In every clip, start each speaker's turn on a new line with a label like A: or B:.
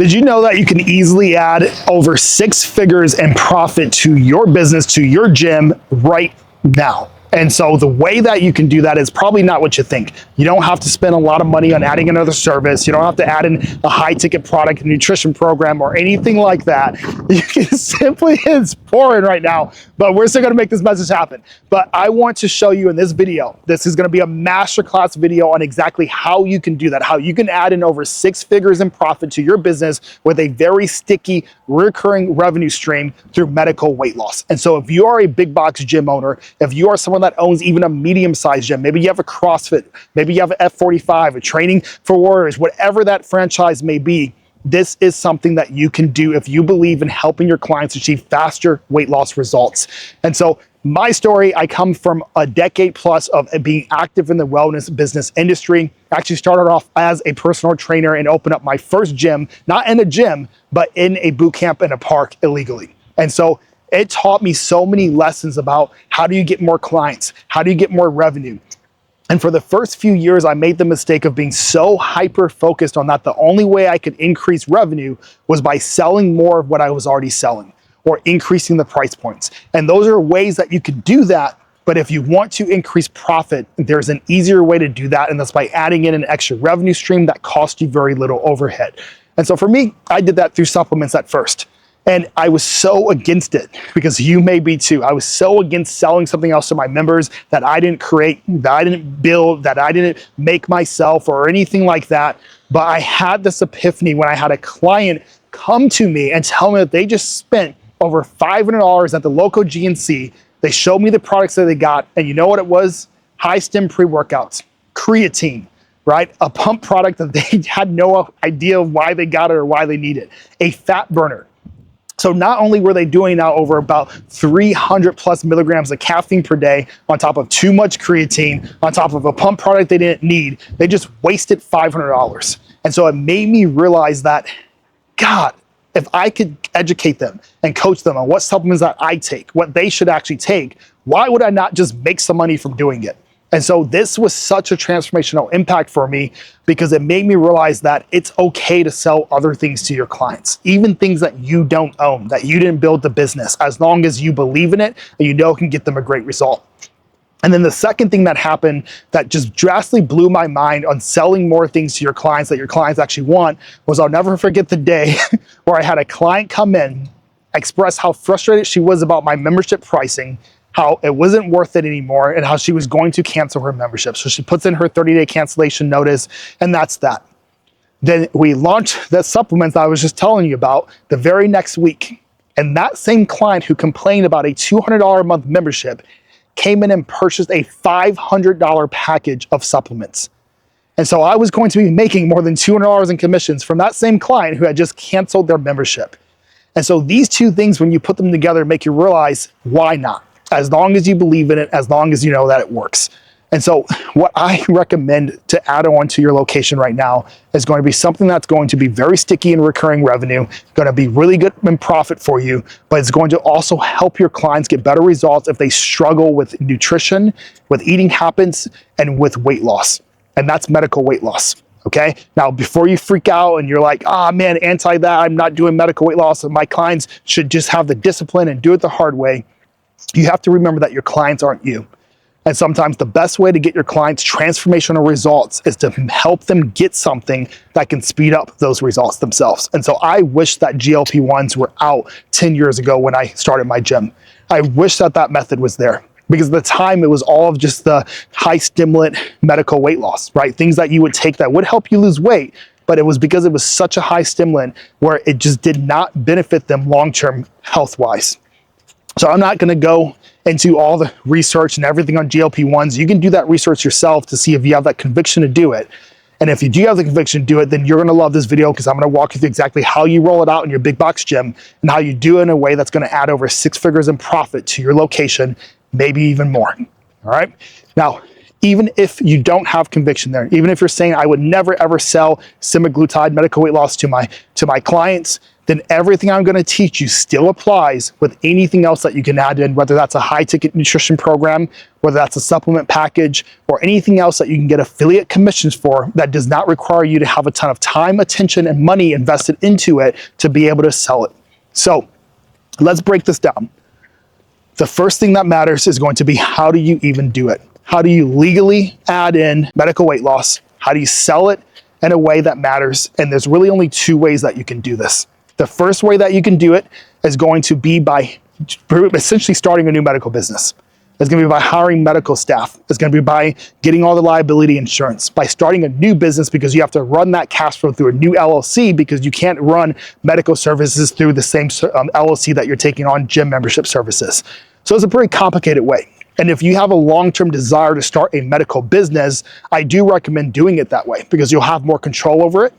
A: Did you know that you can easily add over 6 figures in profit to your business, to your gym right now? And so the way that you can do that is probably not what you think. You don't have to spend a lot of money on adding another service. You don't have to add in a high ticket product, a nutrition program, or anything like that. You can simply, it's pouring right now, but we're still gonna make this message happen. But I want to show you in this video, this is gonna be a masterclass video on exactly how you can do that, how you can add in over 6 figures in profit to your business with a very sticky, recurring revenue stream through medical weight loss. And so if you are a big box gym owner, if you are someone that owns even a medium-sized gym, maybe you have a CrossFit, maybe you have an F45, a Training for Warriors, whatever that franchise may be, this is something that you can do if you believe in helping your clients achieve faster weight loss results. And so my story, I come from a decade plus of being active in the wellness business industry. I actually started off as a personal trainer and opened up my first gym, not in a gym, but in a boot camp in a park illegally. And so it taught me so many lessons about how do you get more clients? How do you get more revenue? And for the first few years, I made the mistake of being so hyper-focused on that the only way I could increase revenue was by selling more of what I was already selling or increasing the price points. And those are ways that you could do that. But if you want to increase profit, there's an easier way to do that. And that's by adding in an extra revenue stream that costs you very little overhead. And so for me, I did that through supplements at first. And I was so against it, because you may be too. I was so against selling something else to my members that I didn't create, that I didn't build, that I didn't make myself or anything like that. But I had this epiphany when I had a client come to me and tell me that they just spent over $500 at the local GNC. They showed me the products that they got. And you know what it was? High stem pre-workouts, creatine, right? A pump product that they had no idea of why they got it or why they need it. A fat burner. So not only were they doing now over about 300 plus milligrams of caffeine per day on top of too much creatine, on top of a pump product they didn't need, they just wasted $500. And so it made me realize that, God, if I could educate them and coach them on what supplements that I take, what they should actually take, why would I not just make some money from doing it? And so this was such a transformational impact for me, because it made me realize that it's okay to sell other things to your clients, even things that you don't own, that you didn't build the business, as long as you believe in it and you know it can get them a great result. And then the second thing that happened that just drastically blew my mind on selling more things to your clients that your clients actually want was, I'll never forget the day where I had a client come in, express how frustrated she was about my membership pricing, how it wasn't worth it anymore, and how she was going to cancel her membership. So she puts in her 30-day cancellation notice, and that's that. Then we launched the supplements I was just telling you about the very next week. And that same client who complained about a $200 a month membership came in and purchased a $500 package of supplements. And so I was going to be making more than $200 in commissions from that same client who had just canceled their membership. And so these two things, when you put them together, make you realize, why not? As long as you believe in it, as long as you know that it works. And so what I recommend to add on to your location right now is going to be something that's going to be very sticky and recurring revenue, going to be really good in profit for you, but it's going to also help your clients get better results if they struggle with nutrition, with eating habits, and with weight loss. And that's medical weight loss. Okay. Now, before you freak out and you're like, man, anti that, I'm not doing medical weight loss, and my clients should just have the discipline and do it the hard way. You have to remember that your clients aren't you. And sometimes the best way to get your clients transformational results is to help them get something that can speed up those results themselves. And so I wish that GLP-1s were out 10 years ago when I started my gym. I wish that that method was there, because at the time it was all of just the high stimulant medical weight loss, right? Things that you would take that would help you lose weight, but it was because it was such a high stimulant where it just did not benefit them long-term health-wise. So I'm not going to go into all the research and everything on GLP-1s. You can do that research yourself to see if you have that conviction to do it. And if you do have the conviction to do it, then you're going to love this video, because I'm going to walk you through exactly how you roll it out in your big box gym and how you do it in a way that's going to add over 6 figures in profit to your location, maybe even more. All right. Now, even if you don't have conviction there, even if you're saying, I would never ever sell semaglutide medical weight loss to my clients, then everything I'm going to teach you still applies with anything else that you can add in, whether that's a high ticket nutrition program, whether that's a supplement package, or anything else that you can get affiliate commissions for that does not require you to have a ton of time, attention, and money invested into it to be able to sell it. So let's break this down. The first thing that matters is going to be, how do you even do it? How do you legally add in medical weight loss? How do you sell it in a way that matters? And there's really only two ways that you can do this. The first way that you can do it is going to be by essentially starting a new medical business. It's going to be by hiring medical staff. It's going to be by getting all the liability insurance, by starting a new business, because you have to run that cash flow through a new LLC, because you can't run medical services through the same LLC that you're taking on gym membership services. So it's a pretty complicated way. And if you have a long-term desire to start a medical business, I do recommend doing it that way, because you'll have more control over it,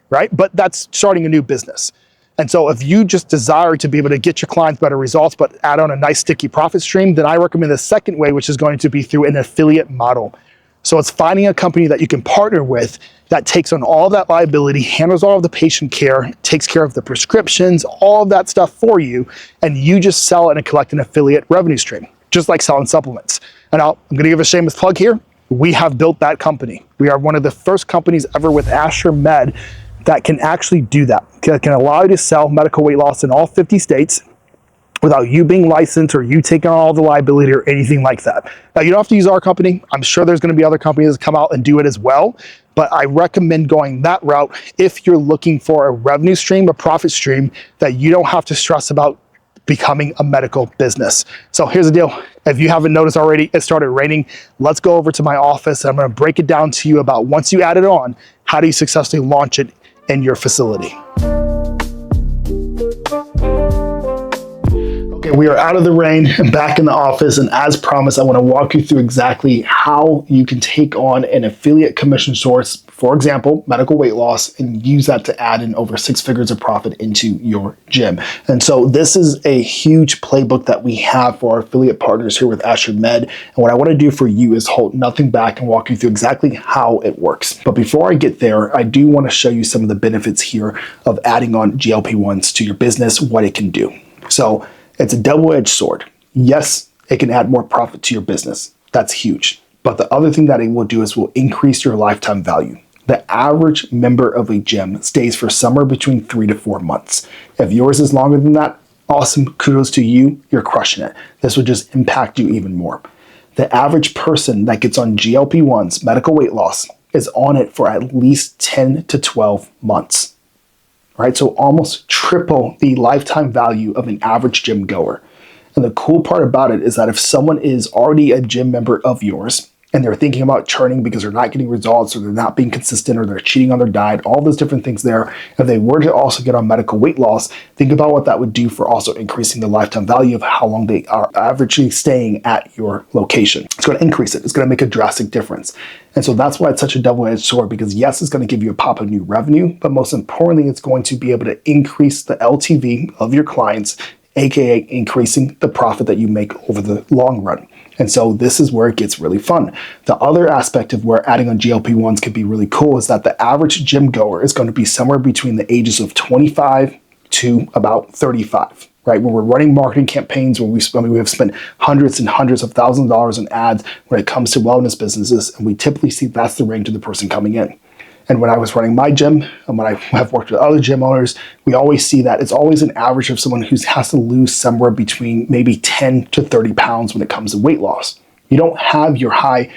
A: right? But that's starting a new business. And so if you just desire to be able to get your clients better results, but add on a nice sticky profit stream, then I recommend the second way, which is going to be through an affiliate model. So it's finding a company that you can partner with that takes on all of that liability, handles all of the patient care, takes care of the prescriptions, all of that stuff for you, and you just sell it and collect an affiliate revenue stream, just like selling supplements. And I'm going to give a shameless plug here. We have built that company. We are one of the first companies ever with Asher Med that can actually do that, that can allow you to sell medical weight loss in all 50 states without you being licensed or you taking on all the liability or anything like that. Now, you don't have to use our company. I'm sure there's going to be other companies that come out and do it as well, but I recommend going that route if you're looking for a revenue stream, a profit stream that you don't have to stress about becoming a medical business. So here's the deal. If you haven't noticed already, it started raining. Let's go over to my office and I'm going to break it down to you about, once you add it on, how do you successfully launch it in your facility. Okay, we are out of the rain and back in the office, and as promised, I want to walk you through exactly how you can take on an affiliate commission source, for example, medical weight loss, and use that to add in over 6 figures of profit into your gym. And so this is a huge playbook that we have for our affiliate partners here with Asher Med. And what I want to do for you is hold nothing back and walk you through exactly how it works. But before I get there, I do want to show you some of the benefits here of adding on GLP-1s to your business, what it can do. So it's a double-edged sword. Yes, it can add more profit to your business. That's huge. But the other thing that it will do is will increase your lifetime value. The average member of a gym stays for somewhere between 3 to 4 months. If yours is longer than that, awesome, kudos to you, you're crushing it. This will just impact you even more. The average person that gets on GLP-1s, medical weight loss, is on it for at least 10 to 12 months. Right? So almost triple the lifetime value of an average gym goer. And the cool part about it is that if someone is already a gym member of yours and they're thinking about churning because they're not getting results or they're not being consistent or they're cheating on their diet, all those different things there, if they were to also get on medical weight loss, think about what that would do for also increasing the lifetime value of how long they are averagely staying at your location. It's going to increase it. It's going to make a drastic difference. And so that's why it's such a double-edged sword, because yes, it's going to give you a pop of new revenue, but most importantly, it's going to be able to increase the LTV of your clients, aka increasing the profit that you make over the long run. And so this is where it gets really fun. The other aspect of where adding on GLP-1s can be really cool is that the average gym goer is going to be somewhere between the ages of 25 to about 35. Right, when we're running marketing campaigns, when we have spent hundreds and hundreds of thousands of dollars in ads when it comes to wellness businesses, and we typically see that's the range of the person coming in. And when I was running my gym, and when I have worked with other gym owners, we always see that it's always an average of someone who has to lose somewhere between maybe 10 to 30 pounds when it comes to weight loss. You don't have your high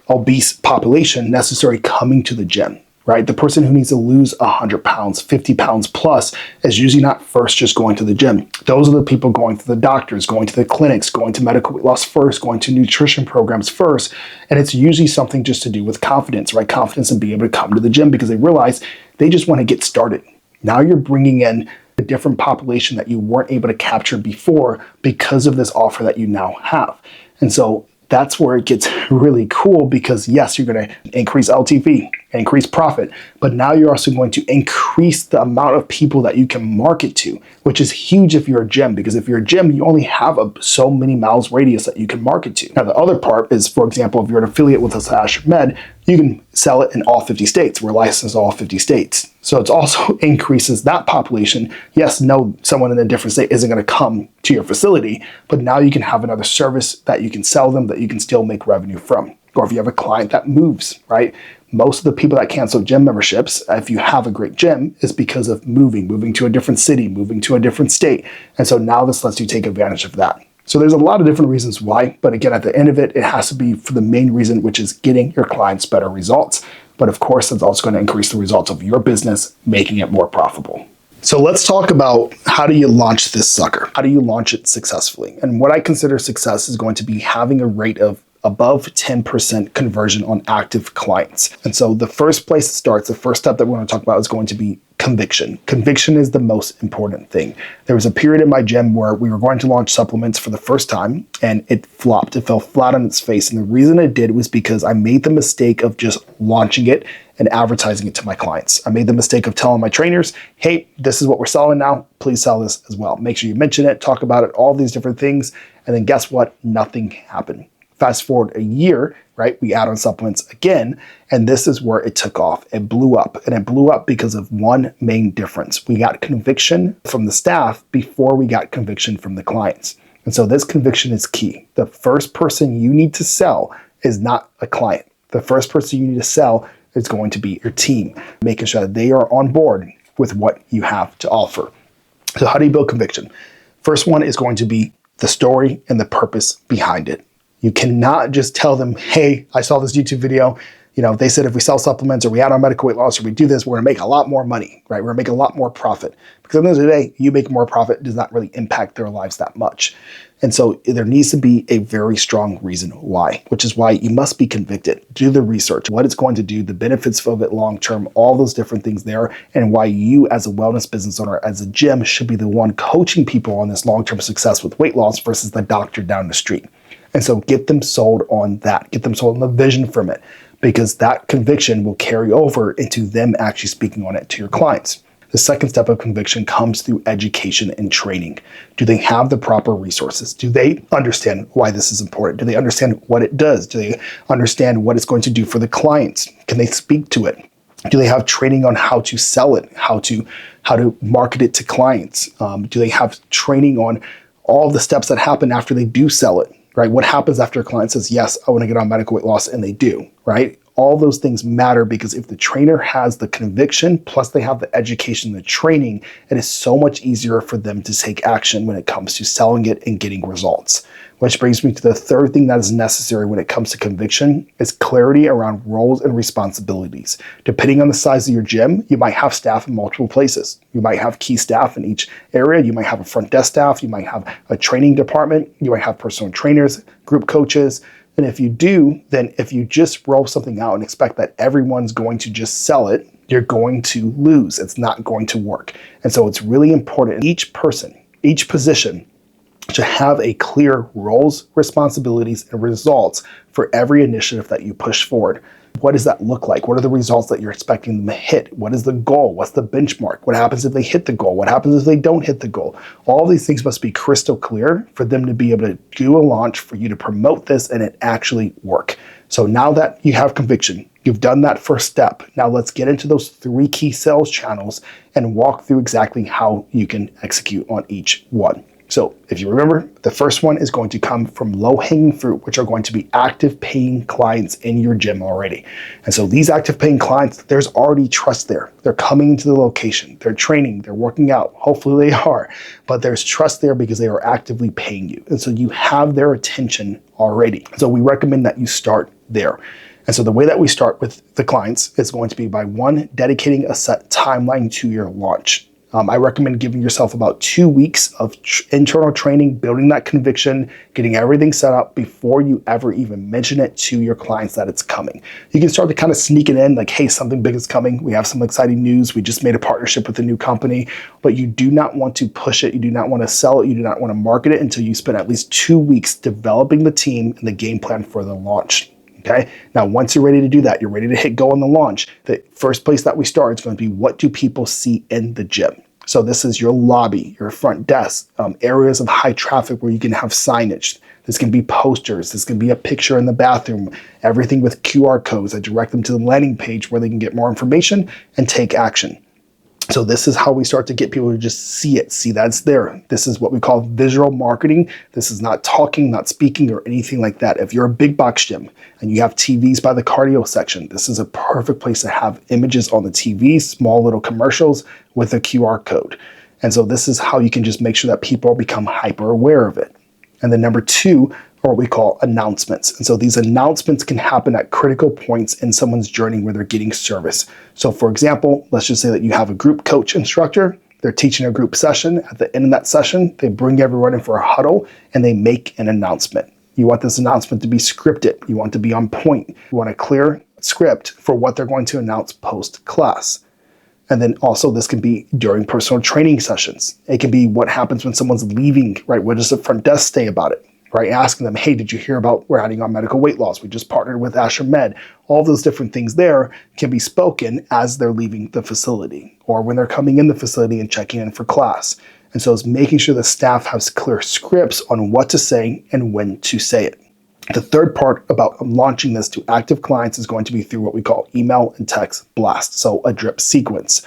A: obese population necessarily coming to the gym. Right? The person who needs to lose 100 pounds, 50 pounds plus is usually not first just going to the gym. Those are the people going to the doctors, going to the clinics, going to medical weight loss first, going to nutrition programs first. And it's usually something just to do with confidence, right? Confidence in being able to come to the gym because they realize they just want to get started. Now you're bringing in a different population that you weren't able to capture before because of this offer that you now have. And so that's where it gets really cool because yes, you're going to increase LTV. increase profit, but now you're also going to increase the amount of people that you can market to, which is huge if you're a gym, because if you're a gym, you only have so many miles radius that you can market to. Now, the other part is, for example, if you're an affiliate with a Slash Med, you can sell it in all 50 states. We're licensed in all 50 states. So it also increases that population. Yes, no, someone in a different state isn't going to come to your facility, but now you can have another service that you can sell them that you can still make revenue from. Or if you have a client that moves, right? Most of the people that cancel gym memberships, if you have a great gym, is because of moving to a different city, moving to a different state. And so now this lets you take advantage of that. So there's a lot of different reasons why, but again, at the end of it, it has to be for the main reason, which is getting your clients better results. But of course, it's also going to increase the results of your business, making it more profitable. So let's talk about, how do you launch this sucker? How do you launch it successfully? And what I consider success is going to be having a rate of above 10% conversion on active clients. And so the first place it starts, the first step that we're going to talk about is going to be conviction. Conviction is the most important thing. There was a period in my gym where we were going to launch supplements for the first time and it flopped. It fell flat on its face. And the reason it did was because I made the mistake of just launching it and advertising it to my clients. I made the mistake of telling my trainers, hey, this is what we're selling now. Please sell this as well. Make sure you mention it, talk about it, all these different things. And then guess what? Nothing happened. Fast forward a year, right? We add on supplements again, and this is where it took off. It blew up, and it blew up because of one main difference. We got conviction from the staff before we got conviction from the clients. And so this conviction is key. The first person you need to sell is not a client. The first person you need to sell is going to be your team, making sure that they are on board with what you have to offer. So how do you build conviction? First one is going to be the story and the purpose behind it. You cannot just tell them, hey, I saw this YouTube video. They said if we sell supplements or we add on medical weight loss or we do this, we're gonna make a lot more money, right? We're gonna make a lot more profit. Because at the end of the day, you make more profit does not really impact their lives that much. And so there needs to be a very strong reason why, which is why you must be convicted. Do the research, what it's going to do, the benefits of it long-term, all those different things there, and why you as a wellness business owner, as a gym, should be the one coaching people on this long-term success with weight loss versus the doctor down the street. And so get them sold on that. Get them sold on the vision from it, because that conviction will carry over into them actually speaking on it to your clients. The second step of conviction comes through education and training. Do they have the proper resources? Do they understand why this is important? Do they understand what it does? Do they understand what it's going to do for the clients? Can they speak to it? Do they have training on how to sell it, how to market it to clients? Do they have training on all the steps that happen after they do sell it? Right? What happens after a client says, yes, I want to get on medical weight loss, and they do, right? All those things matter, because if the trainer has the conviction, plus they have the education, the training, it is so much easier for them to take action when it comes to selling it and getting results. Which brings me to the third thing that is necessary when it comes to conviction, is clarity around roles and responsibilities. Depending on the size of your gym, you might have staff in multiple places. You might have key staff in each area. You might have a front desk staff. You might have a training department. You might have personal trainers, group coaches. And if you do, then if you just roll something out and expect that everyone's going to just sell it, you're going to lose. It's not going to work. And so it's really important. Each person, each position should have a clear roles, responsibilities, and results for every initiative that you push forward. What does that look like? What are the results that you're expecting them to hit? What is the goal? What's the benchmark? What happens if they hit the goal? What happens if they don't hit the goal? All these things must be crystal clear for them to be able to do a launch, for you to promote this, and it actually work. So now that you have conviction, you've done that first step. Now let's get into those 3 key sales channels and walk through exactly how you can execute on each one. So if you remember, the first one is going to come from low-hanging fruit, which are going to be active paying clients in your gym already. And so these active paying clients, there's already trust there. They're coming into the location, they're training, they're working out. Hopefully they are, but there's trust there because they are actively paying you. And so you have their attention already. So we recommend that you start there. And so the way that we start with the clients is going to be by 1, dedicating a set timeline to your launch. I recommend giving yourself about 2 weeks of internal training, building that conviction, getting everything set up before you ever even mention it to your clients that it's coming. You can start to kind of sneak it in like, hey, something big is coming. We have some exciting news. We just made a partnership with a new company, but you do not want to push it. You do not want to sell it. You do not want to market it until you spend at least 2 weeks developing the team and the game plan for the launch. Okay. Now, once you're ready to do that, you're ready to hit go on the launch. The first place that we start is going to be, what do people see in the gym? So this is your lobby, your front desk, areas of high traffic where you can have signage. This can be posters. This can be a picture in the bathroom, everything with QR codes that direct them to the landing page where they can get more information and take action. So this is how we start to get people to just see it, see that it's there. This is what we call visual marketing. This is not talking, not speaking, or anything like that. If you're a big box gym and you have TVs by the cardio section, this is a perfect place to have images on the TV, small little commercials with a QR code. And so this is how you can just make sure that people become hyper aware of it. And then number two are what we call announcements. And so these announcements can happen at critical points in someone's journey where they're getting service. So for example, let's just say that you have a group coach instructor. They're teaching a group session. At the end of that session, they bring everyone in for a huddle and they make an announcement. You want this announcement to be scripted. You want it to be on point. You want a clear script for what they're going to announce post-class. And then also this can be during personal training sessions. It can be what happens when someone's leaving, right? What does the front desk say about it? Right? Asking them, hey, did you hear about we're adding on medical weight loss? We just partnered with Asher Med. All those different things there can be spoken as they're leaving the facility or when they're coming in the facility and checking in for class. And so it's making sure the staff has clear scripts on what to say and when to say it. The third part about launching this to active clients is going to be through what we call email and text blast, so a drip sequence.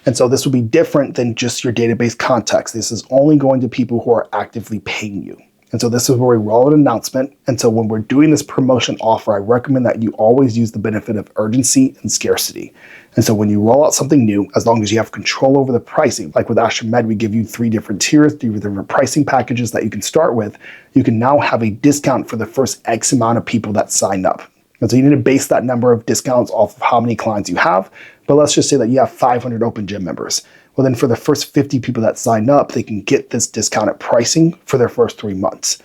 A: And so this will be different than just your database contacts. This is only going to people who are actively paying you. And so this is where we roll an announcement. And so when we're doing this promotion offer, I recommend that you always use the benefit of urgency and scarcity. And so when you roll out something new, as long as you have control over the pricing, like with Asher Med, we give you 3 different tiers, 3 different pricing packages that you can start with. You can now have a discount for the first X amount of people that sign up. And so you need to base that number of discounts off of how many clients you have. But let's just say that you have 500 open gym members. Well, then for the first 50 people that sign up, they can get this discounted pricing for their first 3 months.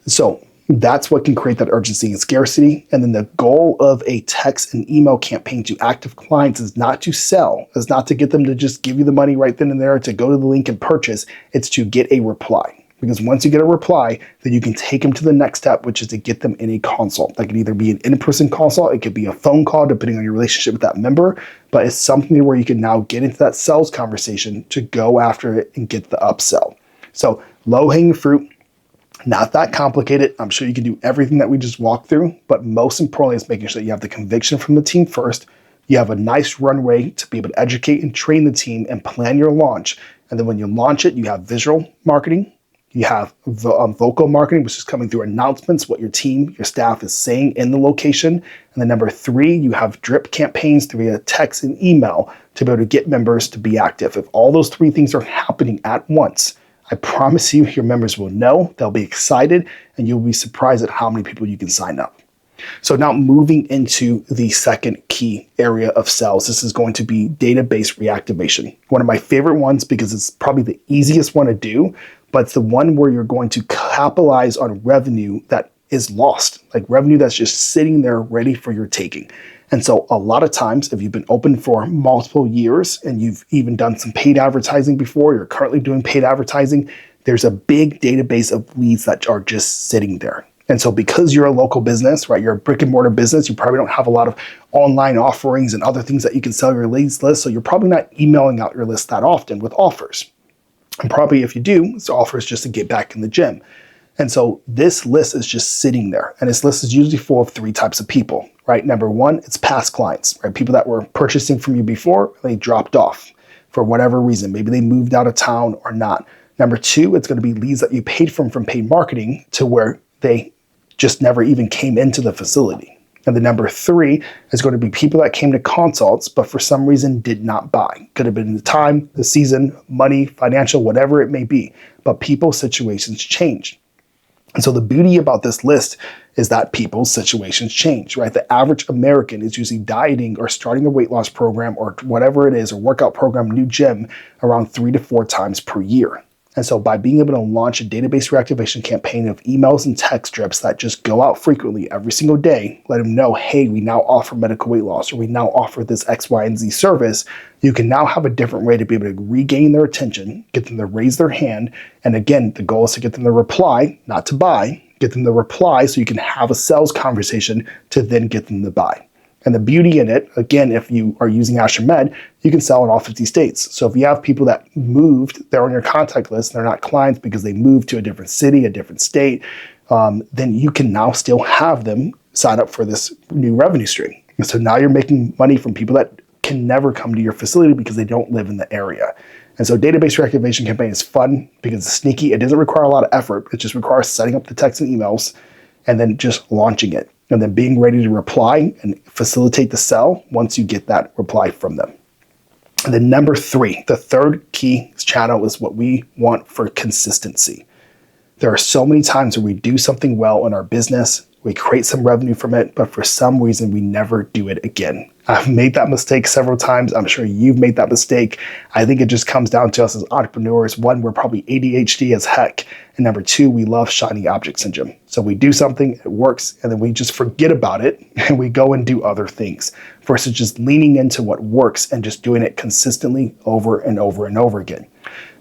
A: So that's what can create that urgency and scarcity. And then the goal of a text and email campaign to active clients is not to sell, is not to get them to just give you the money right then and there to go to the link and purchase. It's to get a reply. Because once you get a reply, then you can take them to the next step, which is to get them in a consult. That could either be an in-person consult, it could be a phone call, depending on your relationship with that member. But it's something where you can now get into that sales conversation to go after it and get the upsell. So low-hanging fruit, not that complicated. I'm sure you can do everything that we just walked through. But most importantly is making sure that you have the conviction from the team first. You have a nice runway to be able to educate and train the team and plan your launch. And then when you launch it, you have visual marketing. You have vocal marketing, which is coming through announcements, what your team, your staff is saying in the location. And then number 3, you have drip campaigns through text and email to be able to get members to be active. If all those 3 things are happening at once, I promise you your members will know, they'll be excited, and you'll be surprised at how many people you can sign up. So now moving into the second key area of sales, this is going to be database reactivation. One of my favorite ones because it's probably the easiest one to do, but it's the one where you're going to capitalize on revenue that is lost, like revenue that's just sitting there ready for your taking. And so a lot of times, if you've been open for multiple years and you've even done some paid advertising before, you're currently doing paid advertising, there's a big database of leads that are just sitting there. And so because you're a local business, right, you're a brick and mortar business, you probably don't have a lot of online offerings and other things that you can sell your leads list. So you're probably not emailing out your list that often with offers. And probably if you do, it's offers just to get back in the gym. And so this list is just sitting there. And this list is usually full of 3 types of people, right? Number 1, it's past clients, right? People that were purchasing from you before, they dropped off for whatever reason. Maybe they moved out of town or not. Number 2, it's going to be leads that you paid from paid marketing to where they just never even came into the facility. And the number 3 is going to be people that came to consults, but for some reason did not buy. Could have been the time, the season, money, financial, whatever it may be. But people's situations change. And so the beauty about this list is that people's situations change, right? The average American is usually dieting or starting a weight loss program or whatever it is, or workout program, new gym, around 3 to 4 times per year. And so by being able to launch a database reactivation campaign of emails and text strips that just go out frequently every single day, let them know, hey, we now offer medical weight loss, or we now offer this X, Y, and Z service, you can now have a different way to be able to regain their attention, get them to raise their hand. And again, the goal is to get them to reply, not to buy, get get them to reply so you can have a sales conversation to then get them to buy. And the beauty in it, again, if you are using AstraMed, you can sell in all 50 states. So if you have people that moved, they're on your contact list, they're not clients because they moved to a different city, a different state, then you can now still have them sign up for this new revenue stream. And so now you're making money from people that can never come to your facility because they don't live in the area. And so database reactivation campaign is fun because it's sneaky. It doesn't require a lot of effort. It just requires setting up the texts and emails and then just launching it and then being ready to reply and facilitate the sell once you get that reply from them. And then number 3, the third key channel is what we want for consistency. There are so many times where we do something well in our business, we create some revenue from it, but for some reason we never do it again. I've made that mistake several times. I'm sure you've made that mistake. I think it just comes down to us as entrepreneurs. 1, we're probably ADHD as heck. And number 2, we love shiny object syndrome. So we do something, it works, and then we just forget about it and we go and do other things versus just leaning into what works and just doing it consistently over and over and over again.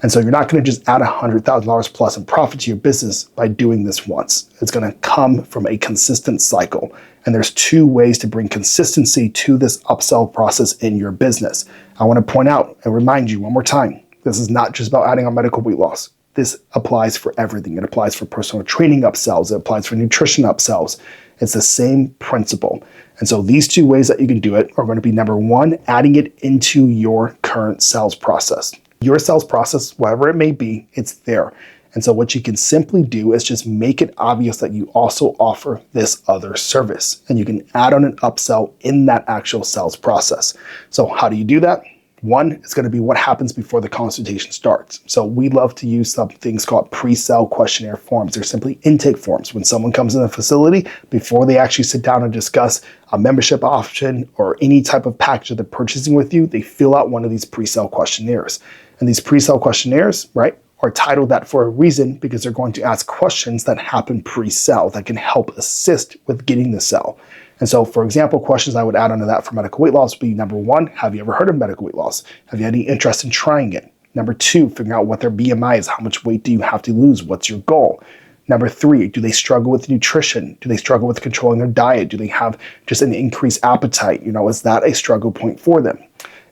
A: And so you're not going to just add $100,000 plus in profit to your business by doing this once. It's going to come from a consistent cycle. And there's 2 ways to bring consistency to this upsell process in your business. I want to point out and remind you one more time, this is not just about adding on medical weight loss. This applies for everything. It applies for personal training upsells. It applies for nutrition upsells. It's the same principle. And so these 2 ways that you can do it are going to be number 1, adding it into your current sales process. Your sales process, whatever it may be, it's there. And so what you can simply do is just make it obvious that you also offer this other service. And you can add on an upsell in that actual sales process. So how do you do that? 1, it's going to be what happens before the consultation starts. So we love to use some things called pre-sale questionnaire forms. They're simply intake forms. When someone comes in the facility, before they actually sit down and discuss a membership option or any type of package that they're purchasing with you, they fill out one of these pre-sale questionnaires. And these pre-sale questionnaires, right, are titled that for a reason because they're going to ask questions that happen pre-sale that can help assist with getting the sell. And so, for example, questions I would add onto that for medical weight loss would be number 1, have you ever heard of medical weight loss? Have you had any interest in trying it? Number 2, figuring out what their BMI is. How much weight do you have to lose? What's your goal? Number 3, do they struggle with nutrition? Do they struggle with controlling their diet? Do they have just an increased appetite? Is that a struggle point for them?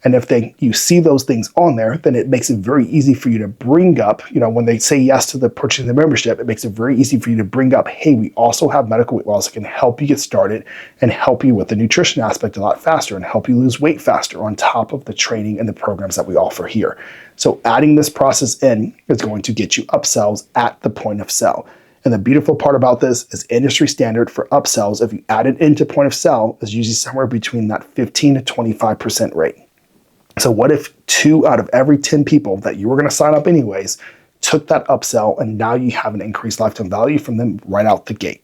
A: And if you see those things on there, then it makes it very easy for you to bring up, when they say yes to the purchasing the membership, it makes it very easy for you to bring up, hey, we also have medical weight loss that can help you get started and help you with the nutrition aspect a lot faster and help you lose weight faster on top of the training and the programs that we offer here. So adding this process in is going to get you upsells at the point of sale. And the beautiful part about this is industry standard for upsells, if you add it into point of sale, is usually somewhere between that 15 to 25% rate. So what if 2 out of every 10 people that you were going to sign up anyways took that upsell and now you have an increased lifetime value from them right out the gate?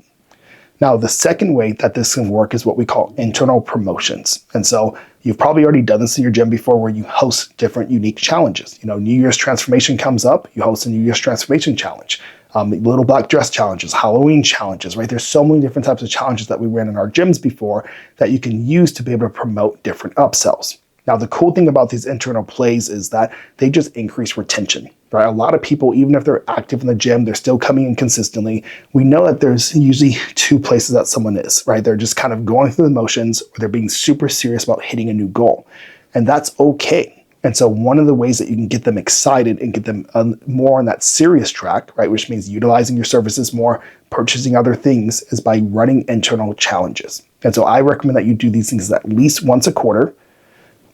A: Now, the second way that this can work is what we call internal promotions. And so you've probably already done this in your gym before where you host different unique challenges. New Year's transformation comes up, you host a New Year's transformation challenge. Little black dress challenges, Halloween challenges, right? There's so many different types of challenges that we ran in our gyms before that you can use to be able to promote different upsells. Now, the cool thing about these internal plays is that they just increase retention, right? A lot of people, even if they're active in the gym, they're still coming in consistently. We know that there's usually 2 places that someone is, right? They're just kind of going through the motions or they're being super serious about hitting a new goal. And that's okay. And so one of the ways that you can get them excited and get them more on that serious track, right, which means utilizing your services more, purchasing other things, is by running internal challenges. And so I recommend that you do these things at least once a quarter,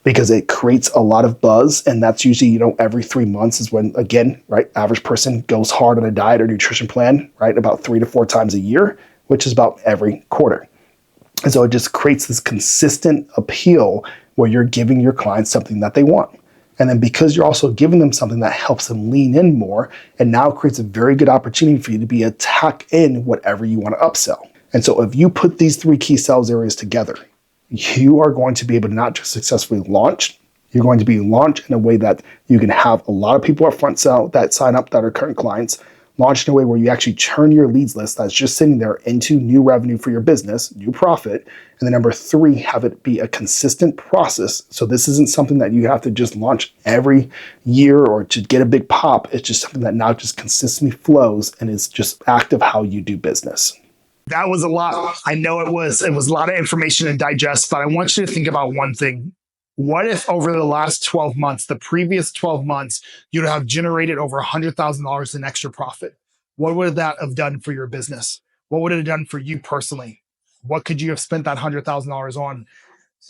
A: because it creates a lot of buzz. And that's usually, every 3 months is when, again, right, average person goes hard on a diet or nutrition plan, right, about 3 to 4 times a year, which is about every quarter. And so it just creates this consistent appeal where you're giving your clients something that they want. And then because you're also giving them something that helps them lean in more, it now creates a very good opportunity for you to be attack in whatever you want to upsell. And so if you put these 3 key sales areas together, you are going to be able to not just successfully launch, you're going to be launched in a way that you can have a lot of people up front that sign up that are current clients, launch in a way where you actually turn your leads list that's just sitting there into new revenue for your business, new profit. And then number three, have it be a consistent process. So this isn't something that you have to just launch every year or to get a big pop. It's just something that now just consistently flows and is just active how you do business. That was a lot. I know it was a lot of information to digest, but I want you to think about one thing. What if over the last 12 months, the previous 12 months, you'd have generated over $100,000 in extra profit? What would that have done for your business? What would it have done for you personally? What could you have spent that $100,000 on?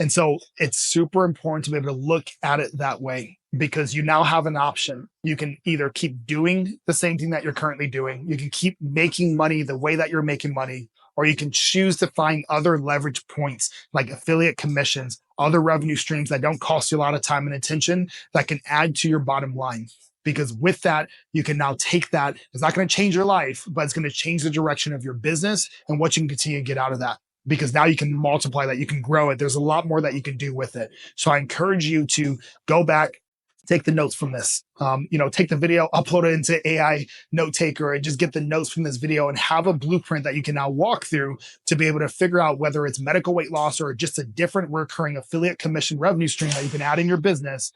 A: And so it's super important to be able to look at it that way, because you now have an option. You can either keep doing the same thing that you're currently doing, you can keep making money the way that you're making money, or you can choose to find other leverage points like affiliate commissions, other revenue streams that don't cost you a lot of time and attention that can add to your bottom line. Because with that, you can now take that. It's not going to change your life, but it's going to change the direction of your business and what you can continue to get out of that. Because now you can multiply that, you can grow it. There's a lot more that you can do with it. So I encourage you to go back, take the notes from this, take the video, upload it into AI note taker and just get the notes from this video and have a blueprint that you can now walk through to be able to figure out whether it's medical weight loss or just a different recurring affiliate commission revenue stream that you can add in your business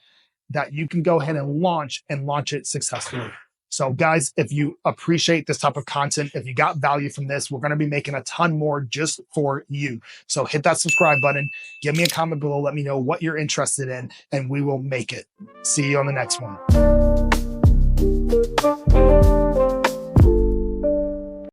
A: that you can go ahead and launch it successfully. So guys, if you appreciate this type of content, if you got value from this, we're going to be making a ton more just for you. So hit that subscribe button, give me a comment below, let me know what you're interested in, and we will make it. See you on the next one.